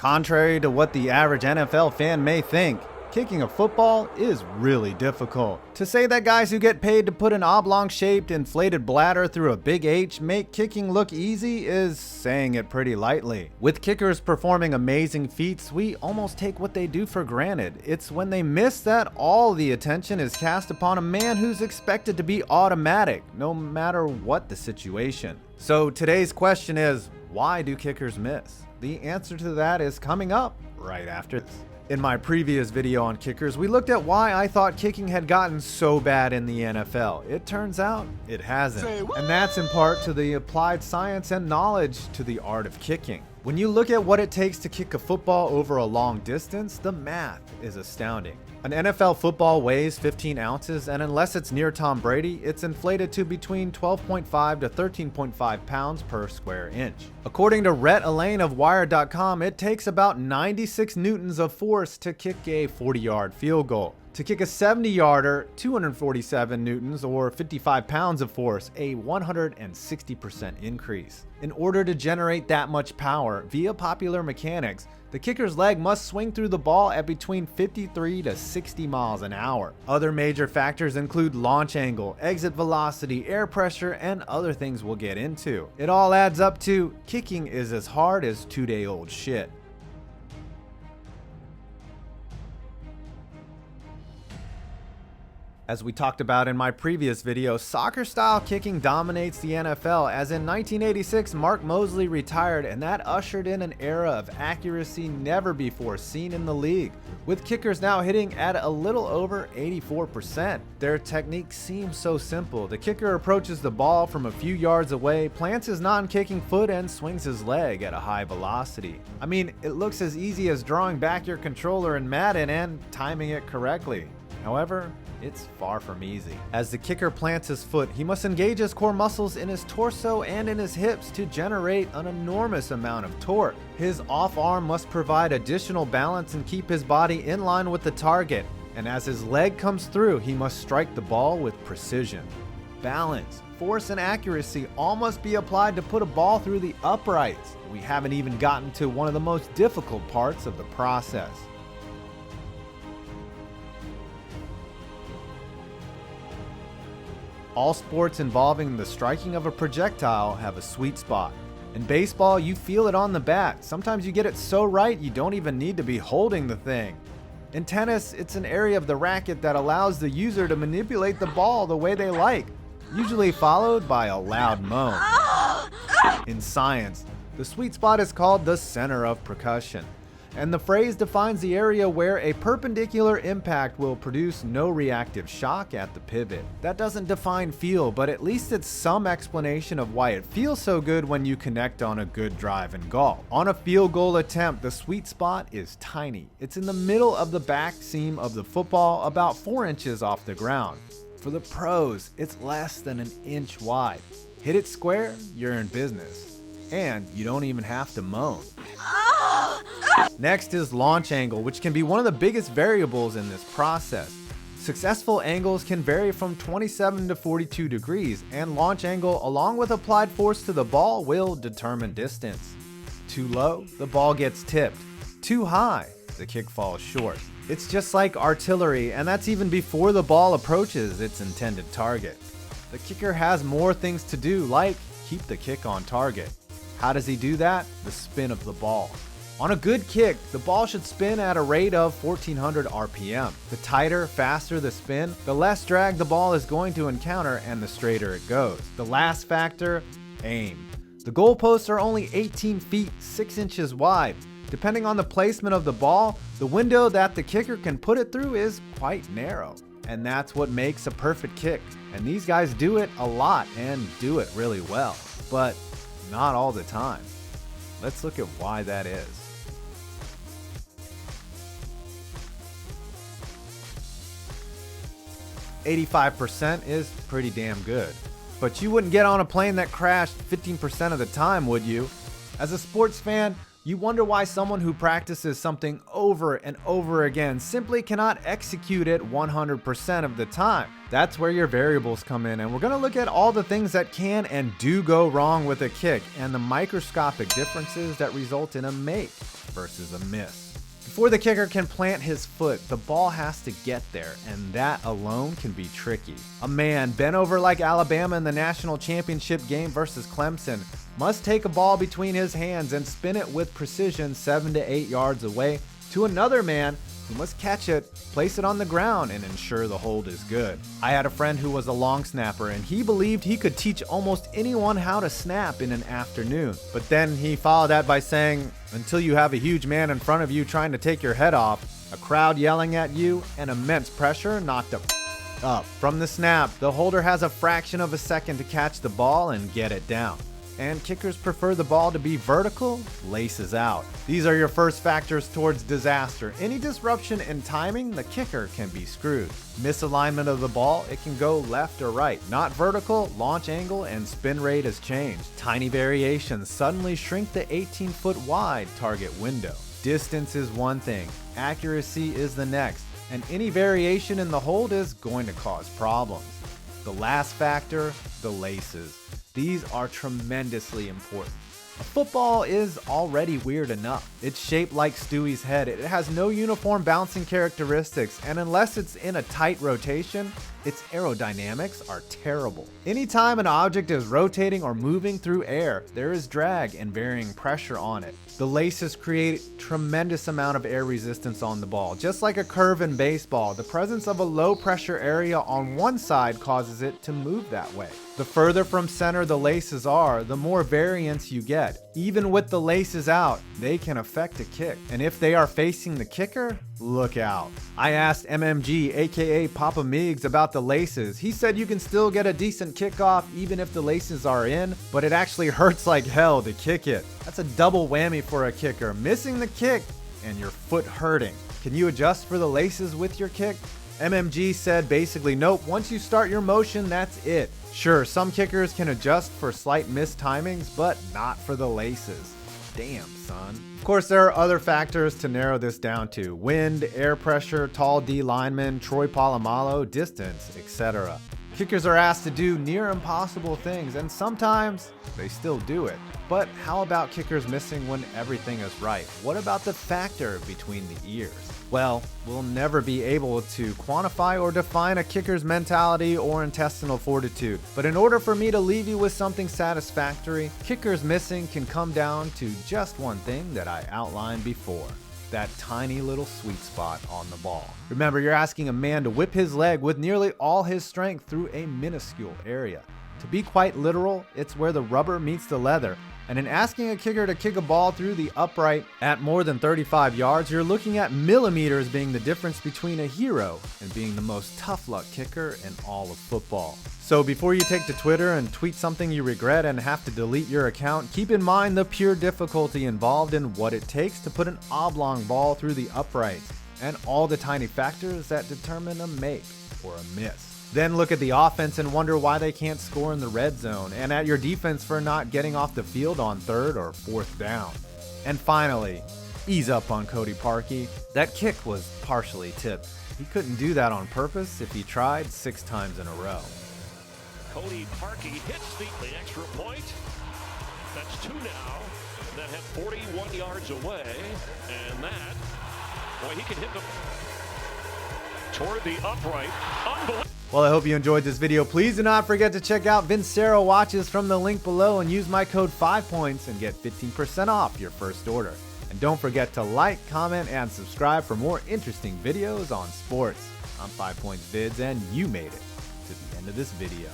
Contrary to what the average NFL fan may think, kicking a football is really difficult. To say that guys who get paid to put an oblong-shaped inflated bladder through a big H make kicking look easy is saying it pretty lightly. With kickers performing amazing feats, we almost take what they do for granted. It's when they miss that all the attention is cast upon a man who's expected to be automatic, no matter what the situation. So today's question is, why do kickers miss? The answer to that is coming up right after this. In my previous video on kickers, we looked at why I thought kicking had gotten so bad in the NFL. It turns out it hasn't. And that's in part to the applied science and knowledge to the art of kicking. When you look at what it takes to kick a football over a long distance, the math is astounding. An NFL football weighs 15 ounces, and unless it's near Tom Brady, it's inflated to between 12.5 to 13.5 pounds per square inch. According to Rhett Elaine of Wired.com, it takes about 96 newtons of force to kick a 40-yard field goal. To kick a 70-yarder, 247 newtons or 55 pounds of force, a 160% increase. In order to generate that much power via popular mechanics, the kicker's leg must swing through the ball at between 53 to 60 miles an hour. Other major factors include launch angle, exit velocity, air pressure, and other things we'll get into. It all adds up to kicking is as hard as two-day-old shit. As we talked about in my previous video, soccer-style kicking dominates the NFL, as in 1986 Mark Mosley retired, and that ushered in an era of accuracy never before seen in the league, with kickers now hitting at a little over 84%. Their technique seems so simple. The kicker approaches the ball from a few yards away, plants his non-kicking foot, and swings his leg at a high velocity. I mean, it looks as easy as drawing back your controller in Madden and timing it correctly. However, it's far from easy. As the kicker plants his foot, he must engage his core muscles in his torso and in his hips to generate an enormous amount of torque. His off arm must provide additional balance and keep his body in line with the target. And as his leg comes through, he must strike the ball with precision. Balance, force, and accuracy all must be applied to put a ball through the uprights. We haven't even gotten to one of the most difficult parts of the process. All sports involving the striking of a projectile have a sweet spot. In baseball, you feel it on the bat. Sometimes you get it so right you don't even need to be holding the thing. In tennis, it's an area of the racket that allows the user to manipulate the ball the way they like, usually followed by a loud moan. In science, the sweet spot is called the center of percussion, and the phrase defines the area where a perpendicular impact will produce no reactive shock at the pivot. That doesn't define feel, but at least it's some explanation of why it feels so good when you connect on a good drive in golf. On a field goal attempt, the sweet spot is tiny. It's in the middle of the back seam of the football, about 4 inches off the ground. For the pros, it's less than an inch wide. Hit it square, you're in business. And you don't even have to moan. Next is launch angle, which can be one of the biggest variables in this process. Successful angles can vary from 27 to 42 degrees, and launch angle along with applied force to the ball will determine distance. Too low, the ball gets tipped. Too high, the kick falls short. It's just like artillery, and that's even before the ball approaches its intended target. The kicker has more things to do, like keep the kick on target. How does he do that? The spin of the ball. On a good kick, the ball should spin at a rate of 1400 RPM. The tighter, faster the spin, the less drag the ball is going to encounter and the straighter it goes. The last factor, aim. The goalposts are only 18 feet 6 inches wide. Depending on the placement of the ball, the window that the kicker can put it through is quite narrow. And that's what makes a perfect kick. And these guys do it a lot and do it really well. But not all the time. Let's look at why that is. 85% is pretty damn good. But you wouldn't get on a plane that crashed 15% of the time, would you? As a sports fan, you wonder why someone who practices something over and over again simply cannot execute it 100% of the time. That's where your variables come in, and we're going to look at all the things that can and do go wrong with a kick and the microscopic differences that result in a make. versus a miss. Before the kicker can plant his foot, the ball has to get there, and that alone can be tricky. A man bent over like Alabama in the national championship game versus Clemson must take a ball between his hands and spin it with precision 7 to 8 yards away to another man who must catch it, place it on the ground, and ensure the hold is good. I had a friend who was a long snapper, and he believed he could teach almost anyone how to snap in an afternoon. But then he followed that by saying, until you have a huge man in front of you trying to take your head off, a crowd yelling at you, and immense pressure not to up. From the snap, the holder has a fraction of a second to catch the ball and get it down. And kickers prefer the ball to be vertical, laces out. These are your first factors towards disaster. Any disruption in timing, the kicker can be screwed. Misalignment of the ball, it can go left or right. Not vertical, launch angle and spin rate has changed. Tiny variations suddenly shrink the 18-foot wide target window. Distance is one thing, accuracy is the next, and any variation in the hold is going to cause problems. The last factor, the laces. These are tremendously important. A football is already weird enough. It's shaped like Stewie's head. It has no uniform bouncing characteristics, and unless it's in a tight rotation, its aerodynamics are terrible. Anytime an object is rotating or moving through air, there is drag and varying pressure on it. The laces create tremendous amount of air resistance on the ball. Just like a curve in baseball, the presence of a low pressure area on one side causes it to move that way. The further from center the laces are, the more variance you get. Even with the laces out, they can affect a kick. And if they are facing the kicker, look out. I asked MMG, aka Papa Migs, about the laces. He said you can still get a decent kickoff even if the laces are in, but it actually hurts like hell to kick it. That's a double whammy for a kicker, missing the kick and your foot hurting. Can you adjust for the laces with your kick? MMG said basically nope, once you start your motion, that's it. Sure, some kickers can adjust for slight missed timings, but not for the laces. Damn, son. Of course, there are other factors to narrow this down to: wind, air pressure, tall D lineman, Troy Polamalu, distance, etc. Kickers are asked to do near impossible things, and sometimes they still do it. But how about kickers missing when everything is right? What about the factor between the ears? Well, we'll never be able to quantify or define a kicker's mentality or intestinal fortitude. But in order for me to leave you with something satisfactory, kickers missing can come down to just one thing that I outlined before: that tiny little sweet spot on the ball. Remember, you're asking a man to whip his leg with nearly all his strength through a minuscule area. To be quite literal, it's where the rubber meets the leather. And in asking a kicker to kick a ball through the upright at more than 35 yards, you're looking at millimeters being the difference between a hero and being the most tough luck kicker in all of football. So before you take to Twitter and tweet something you regret and have to delete your account, keep in mind the pure difficulty involved in what it takes to put an oblong ball through the upright, and all the tiny factors that determine a make or a miss. Then look at the offense and wonder why they can't score in the red zone, and at your defense for not getting off the field on 3rd or 4th down. And finally, ease up on Cody Parkey. That kick was partially tipped. He couldn't do that on purpose if he tried 6 times in a row. Cody Parkey hits the extra point. That's 2 now that have 41 yards away, and that, boy, he can hit them toward the upright. Unbelievable. Well, I hope you enjoyed this video. Please do not forget to check out Vincero watches from the link below and use my code 5points and get 15% off your first order. And don't forget to like, comment, and subscribe for more interesting videos on sports. I'm 5 Points Vids, and you made it to the end of this video.